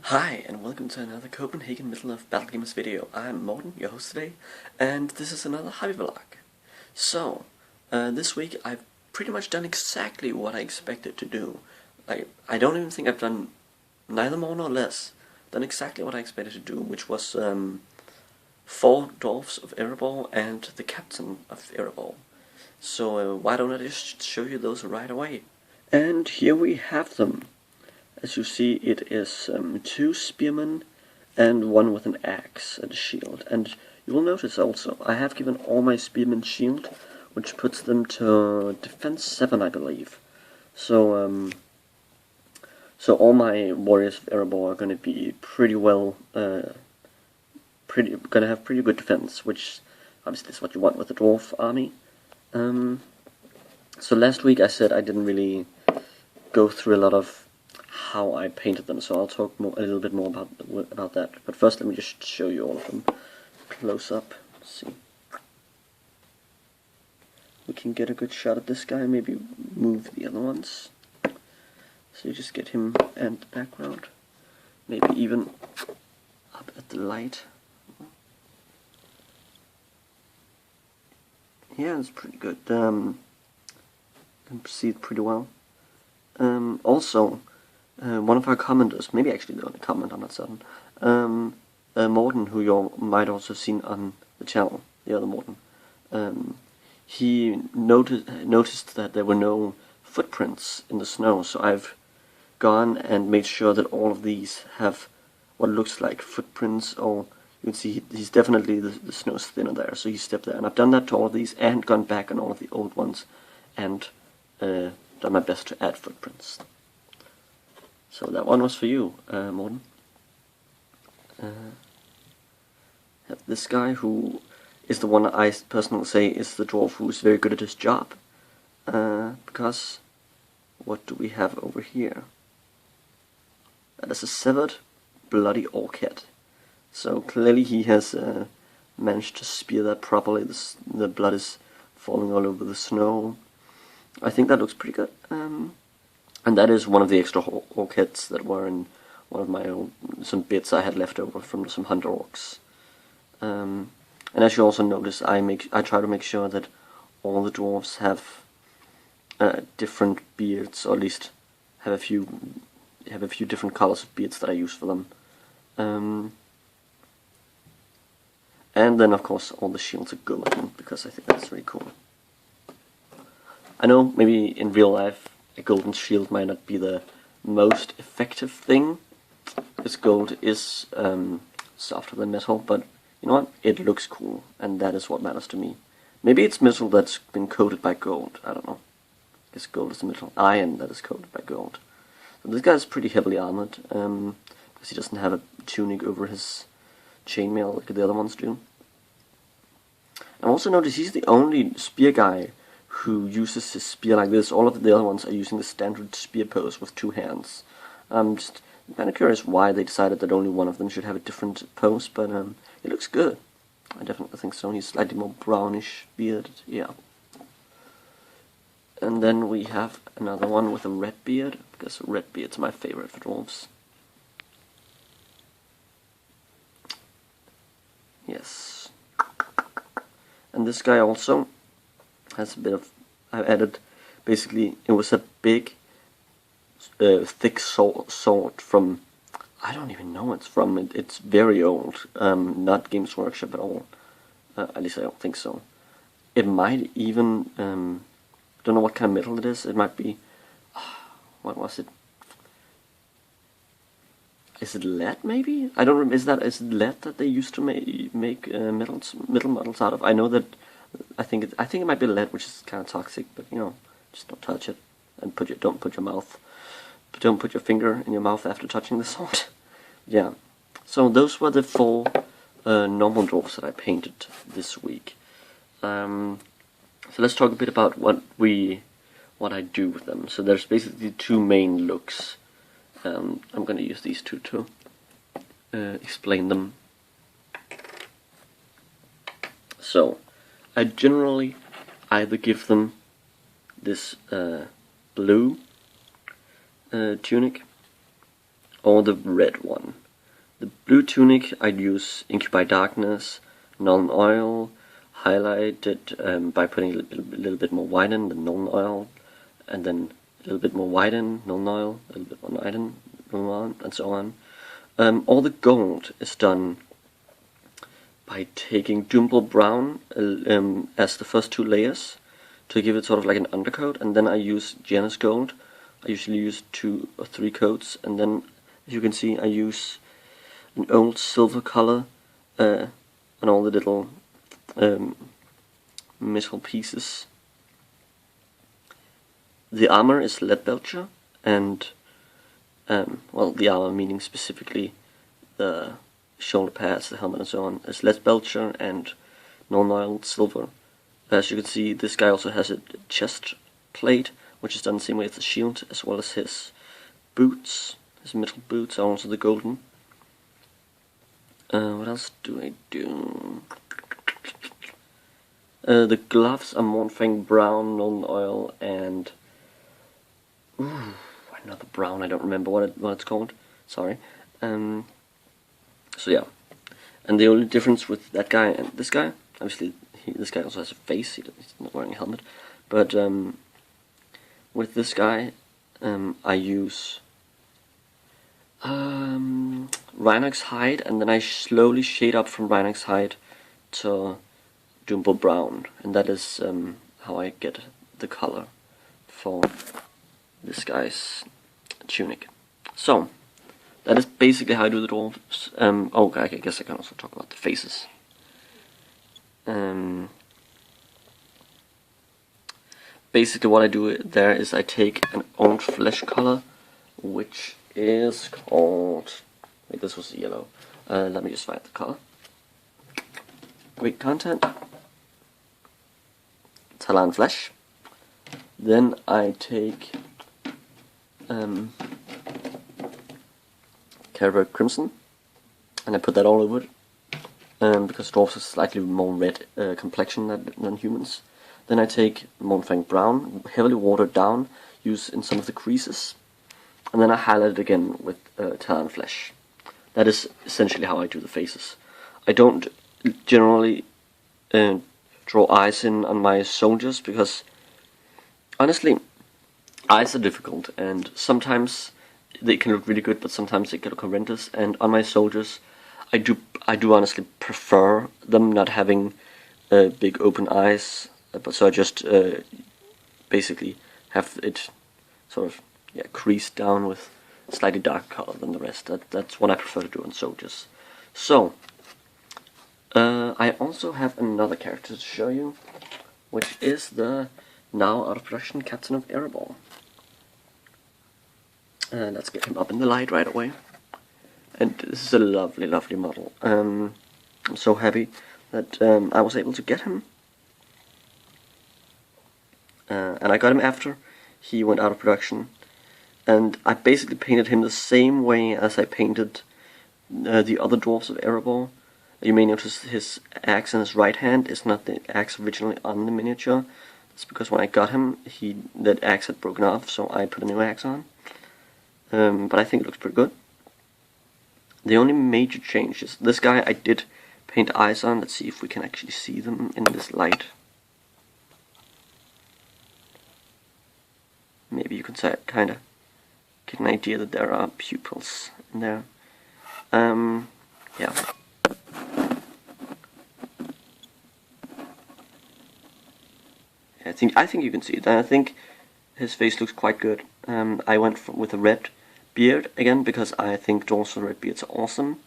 Hi, and welcome to another Copenhagen Middle of Battle Gamers video. I'm Morten, your host today, and this is another hobby vlog. So, this week I've pretty much done exactly what I expected to do. I don't even think I've done neither more nor less. Done exactly what I expected to do, which was 4 Dwarves of Erebor and the Captain of Erebor. So why don't I just show you those right away? And here we have them. As you see, it is 2 spearmen and 1 with an axe and a shield. And you will notice also, I have given all my spearmen shield, which puts them to defense 7, I believe. So, so all my Warriors of Erebor are going to be pretty well, gonna have pretty good defense, which obviously is what you want with the dwarf army. So last week I said I didn't really go through a lot of how I painted them, so I'll talk a little bit more about that. But first, let me just show you all of them close up. Let's see, we can get a good shot at this guy. Maybe move the other ones, so you just get him and the background. Maybe even up at the light. Yeah, it's pretty good. You can see it pretty well. Also, one of our commenters, maybe actually the only comment, I'm not certain, Morten, who you might also have seen on the channel, the other Morten, he noticed that there were no footprints in the snow, so I've gone and made sure that all of these have what looks like footprints, or you can see he's definitely, the snow's thinner there, so he stepped there, and I've done that to all of these, and gone back on all of the old ones, and done my best to add footprints. So that one was for you, Morten. Have this guy, who is the one I personally say is the dwarf who is very good at his job. Because, what do we have over here? That is a severed, bloody orc head. So clearly he has managed to spear that properly. The blood is falling all over the snow. I think that looks pretty good. And that is one of the extra orc heads that were in one of my own, some bits I had left over from some hunter orcs. And as you also notice, I try to make sure that all the dwarves have different beards, or at least have a few different colors of beards that I use for them. And then of course all the shields are golden, because I think that's really cool. I know maybe in real life a golden shield might not be the most effective thing, because gold is softer than metal, but you know what? It looks cool, and that is what matters to me. Maybe it's metal that's been coated by gold, I don't know. I guess gold is the metal. Iron that is coated by gold. So this guy is pretty heavily armored, because he doesn't have a tunic over his chainmail like the other ones do. I also noticed he's the only spear guy who uses his spear like this. All of the other ones are using the standard spear pose with 2 hands. I'm just kind of curious why they decided that only one of them should have a different pose, but it looks good. I definitely think so. He's slightly more brownish bearded, yeah. And then we have another one with a red beard, because red beard's my favorite for dwarves. Yes. And this guy also has a bit of, I've added, basically, it was a big, thick sword from, I don't even know where it's from, it's very old, not Games Workshop at all, at least I don't think so. It might even, don't know what kind of metal it is, it might be, what was it? Is it lead, maybe? I don't remember, is it lead that they used to make metal models out of? I know that, I think it might be lead, which is kind of toxic, but you know, just don't touch it, and don't put your finger in your mouth after touching the sword. Yeah, so those were the 4 normal dwarves that I painted this week. So let's talk a bit about what I do with them. So there's basically 2 main looks. I'm going to use these 2 to explain them. So I generally either give them this blue tunic, or the red one. The blue tunic I'd use Incubi Darkness, Null Oil, highlighted by putting a little bit more white in the Null Oil, and then a little bit more white in, Null Oil, a little bit more white in, Null Oil, and so on. All the gold is done by taking Dumble Brown as the first two layers to give it sort of like an undercoat, and then I use Janus Gold. I usually use 2 or 3 coats, and then as you can see I use an old silver color on all the little metal pieces. The armor is Lead Belcher, and well, the armor meaning specifically the shoulder pads, the helmet and so on, is Lead Belcher and non-oiled silver. As you can see, this guy also has a chest plate, which is done the same way as the shield, as well as his boots. His metal boots are also the golden. What else do I do? The gloves are Morten brown, non-oil, and another brown. I don't remember what it's called. Sorry. So yeah, and the only difference with that guy and this guy, obviously this guy also has a face. He's not wearing a helmet, but with this guy, I use Rhinox hide, and then I slowly shade up from Rhinox hide to Dumble Brown, and that is how I get the color for this guy's tunic. So that is basically how I do the dwarves. Oh, I guess I can also talk about the faces. Basically what I do there is I take an old flesh color, which is called, wait, this was yellow. Let me just find the color. Great content. Talan Flesh. Then I take Erebor Crimson, and I put that all over it, because dwarves have slightly more red complexion than humans. Then I take Morten Brown, heavily watered down, use in some of the creases, and then I highlight it again with Talon Flesh. That is essentially how I do the faces. I don't generally draw eyes in on my soldiers, because honestly, eyes are difficult, and sometimes they can look really good, but sometimes they can look horrendous. And on my soldiers, I do honestly prefer them not having big open eyes, but so I just basically have it sort of creased down with slightly darker color than the rest. That's what I prefer to do on soldiers. So I also have another character to show you, which is the now out of production Captain of Erebor. Let's get him up in the light right away. And this is a lovely, lovely model. I'm so happy that I was able to get him. And I got him after he went out of production. And I basically painted him the same way as I painted the other Dwarves of Erebor. You may notice his axe in his right hand is not the axe originally on the miniature. That's because when I got him, that axe had broken off, so I put a new axe on. But I think it looks pretty good. The only major change is this guy I did paint eyes on. Let's see if we can actually see them in this light. Maybe you can kind of get an idea that there are pupils in there. Yeah. I think you can see it. I think his face looks quite good. I went with a red beard again because I think dwarves with red beards are awesome.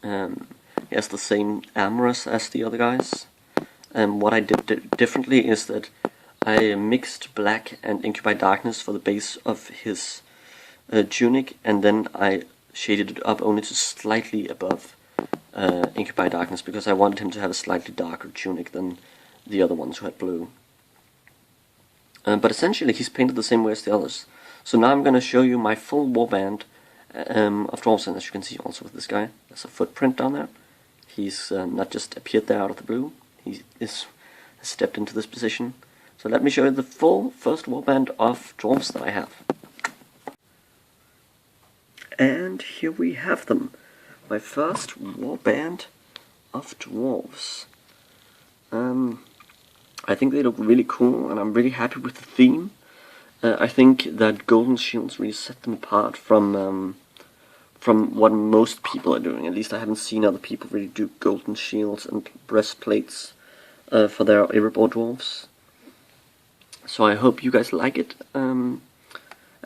He has the same armors as the other guys. What I did differently is that I mixed black and Incubi Darkness for the base of his tunic, and then I shaded it up only to slightly above Incubi Darkness, because I wanted him to have a slightly darker tunic than the other ones who had blue. But essentially he's painted the same way as the others. So now I'm going to show you my full warband of dwarves, and as you can see also with this guy, there's a footprint down there. He's not just appeared there out of the blue, he has stepped into this position. So let me show you the full first warband of dwarves that I have. And here we have them. My first warband of dwarves. I think they look really cool, and I'm really happy with the theme. I think that golden shields really set them apart from what most people are doing. At least I haven't seen other people really do golden shields and breastplates for their Erebor dwarves. So I hope you guys like it. And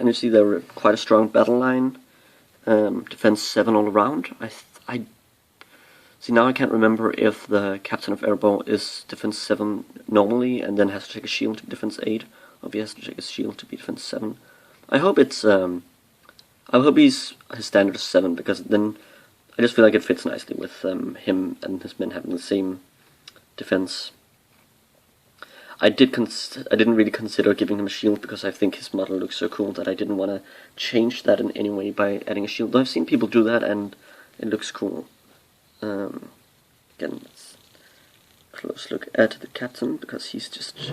you see they're quite a strong battle line. Defense 7 all around. I see, now I can't remember if the Captain of Erebor is defense 7 normally and then has to take a shield to be defense 8, or if he has to take a shield to be defense 7. I hope it's I hope his standard is 7, because then I just feel like it fits nicely with him and his men having the same defense. I didn't really consider giving him a shield because I think his model looks so cool that I didn't want to change that in any way by adding a shield. Though I've seen people do that and it looks cool. Again, let's close look at the captain because he's just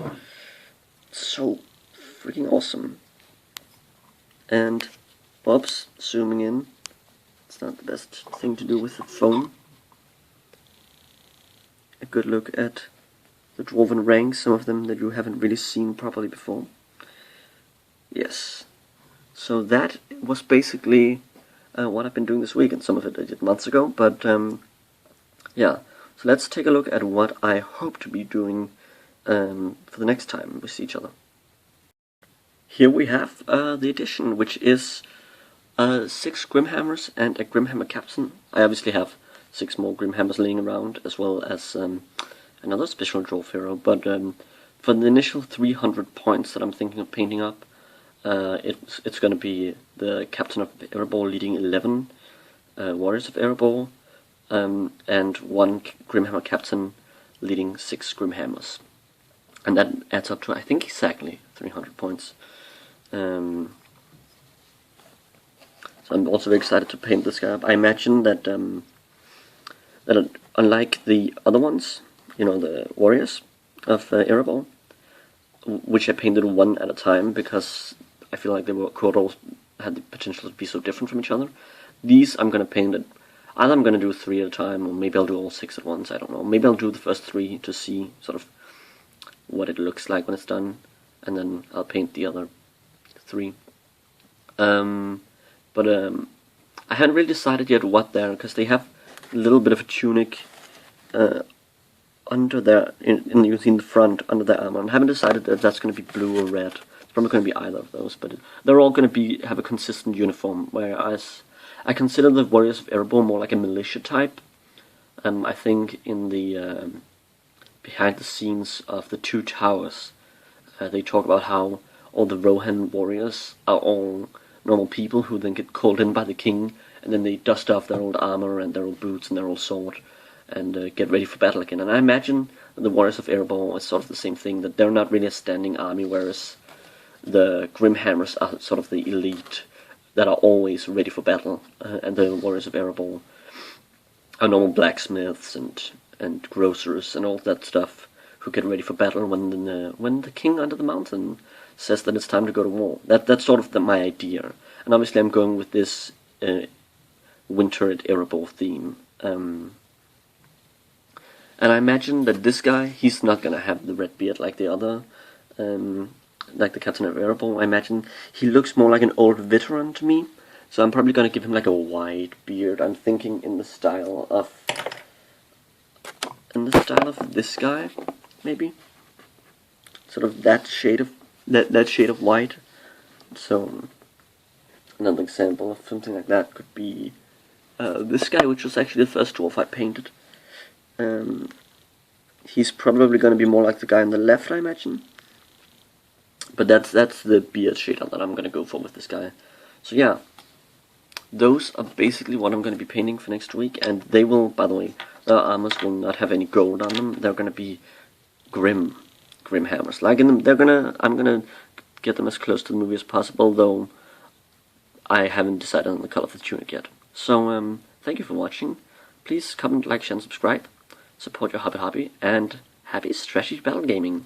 so freaking awesome. And Bob's zooming in. It's not the best thing to do with the phone. A good look at the dwarven ranks, some of them that you haven't really seen properly before. Yes. So that was basically what I've been doing this week, and some of it I did months ago, but yeah. So let's take a look at what I hope to be doing for the next time we see each other. Here we have the edition, which is 6 Grimhammers and a Grimhammer Captain. I obviously have 6 more Grimhammers laying around, as well as another special dwarf hero, but for the initial 300 points that I'm thinking of painting up, it's going to be the Captain of Erebor leading 11 Warriors of Erebor, and 1 Grimhammer Captain leading 6 Grimhammers. And that adds up to, I think, exactly 300 points. So I'm also very excited to paint this guy up. I imagine that that unlike the other ones, you know, the Warriors of Arable, which I painted one at a time because I feel like they could all had the potential to be so different from each other. These I'm going to paint it. Either I'm going to do 3 at a time, or maybe I'll do all 6 at once. I don't know. Maybe I'll do the first 3 to see sort of what it looks like when it's done, and then I'll paint the other 3. But I hadn't really decided yet what they're, because they have a little bit of a tunic under their, you see in the front, under their armor. I haven't decided if that's going to be blue or red. It's probably going to be either of those, but they're all going to have a consistent uniform, whereas I consider the Warriors of Erebor more like a militia type. I think in the behind the scenes of the 2 towers, they talk about how all the Rohan warriors are all normal people who then get called in by the king, and then they dust off their old armor and their old boots and their old sword and get ready for battle again. And I imagine the Warriors of Erebor is sort of the same thing, that they're not really a standing army, whereas the Grimhammers are sort of the elite that are always ready for battle, and the Warriors of Erebor are normal blacksmiths and grocers and all that stuff who get ready for battle when the king under the mountain says that it's time to go to war. That's sort of my idea, and obviously I'm going with this winter at Arable theme. And I imagine that this guy, he's not gonna have the red beard like the other, like the Captain of Erebor. I imagine he looks more like an old veteran to me, so I'm probably gonna give him like a white beard. I'm thinking in the style of this guy, maybe, sort of that shade of that shade of white. So another example of something like that could be this guy, which was actually the first dwarf I painted. He's probably going to be more like the guy on the left, I imagine. But that's the beard shade that I'm going to go for with this guy. So yeah, those are basically what I'm going to be painting for next week. And they will, by the way, their armors will not have any gold on them. They're going to be grim hammers. Like I'm going to get them as close to the movie as possible, though I haven't decided on the color of the tunic yet. So thank you for watching. Please comment, like, share, and subscribe. Support your hobby, and happy strategy battle gaming.